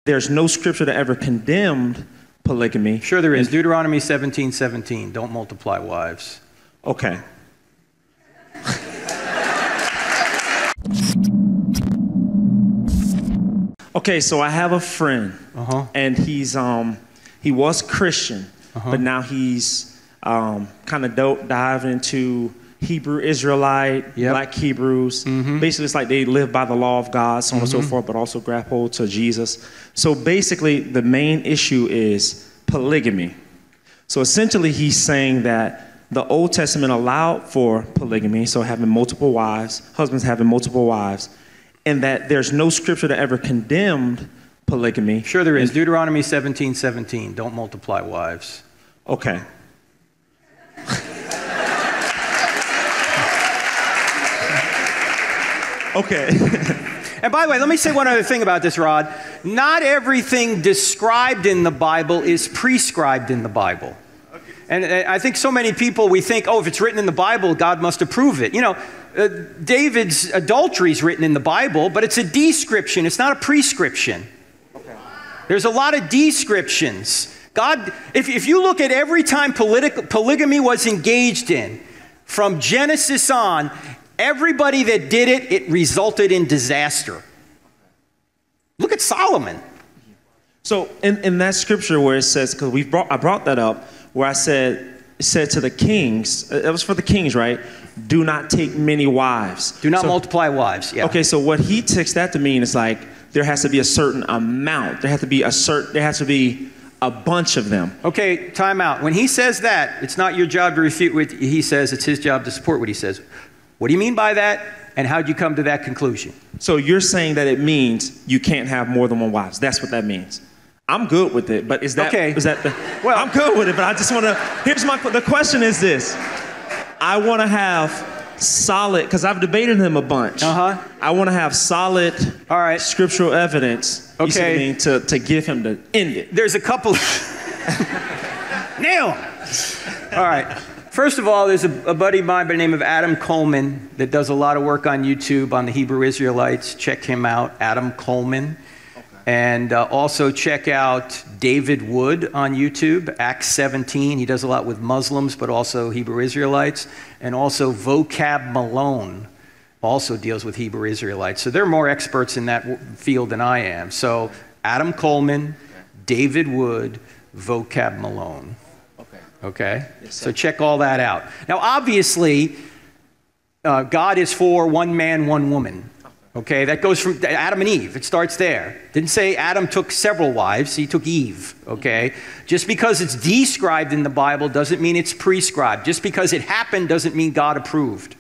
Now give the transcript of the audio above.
there's no scripture that ever condemned polygamy. Sure there is. Deuteronomy 17:17. Don't multiply wives. Okay. Okay, so I have a friend, and he was Christian, but now he's kind of diving into Hebrew Israelite, Black Hebrews. Basically, it's like they live by the law of God, so on and so forth, but also grapple to Jesus. So basically, the main issue is polygamy. So essentially, he's saying that the Old Testament allowed for polygamy, so having multiple wives, husbands having multiple wives, and that there's no scripture that ever condemned polygamy. Sure there is. Deuteronomy 17:17. Don't multiply wives. Okay. Okay. And by the way, let me say one other thing about this, Rod. Not everything described in the Bible is prescribed in the Bible. And I think so many people, we think, oh, if it's written in the Bible, God must approve it. You know, David's adultery is written in the Bible, but it's a description. It's not a prescription. Okay. There's a lot of descriptions. God, if you look at every time polygamy was engaged in, from Genesis on, everybody that did it, it resulted in disaster. Look at Solomon. So in that scripture where it says, because I brought that up, where it said to the kings, it was for the kings, right? Do not take many wives. Do not multiply wives, yeah. Okay, so what he takes that to mean is like, there has to be a certain amount. There has to be a bunch of them. Okay, time out. When he says that, it's not your job to refute what he says, it's his job to support what he says. What do you mean by that? And how'd you come to that conclusion? So you're saying that it means you can't have more than one wife. That's what that means. I'm good with it, but is that well, I'm good with it, but I just want to, the question is this. I want to have solid, because I've debated him a bunch. I want to have solid scriptural evidence, you see what I mean, to give him to end it. There's a couple. Nail. All right. First of all, there's a buddy of mine by the name of Adam Coleman that does a lot of work on YouTube on the Hebrew Israelites. Check him out, Adam Coleman. And also check out David Wood on YouTube, Acts 17. He does a lot with Muslims, but also Hebrew Israelites. And also Vocab Malone also deals with Hebrew Israelites. So they're more experts in that field than I am. So Adam Coleman, David Wood, Vocab Malone. Okay? Yes, so check all that out. Now, obviously, God is for one man, one woman. Okay, that goes from Adam and Eve. It starts there. Didn't say Adam took several wives. He took Eve, okay? Just because it's described in the Bible doesn't mean it's prescribed. Just because it happened doesn't mean God approved.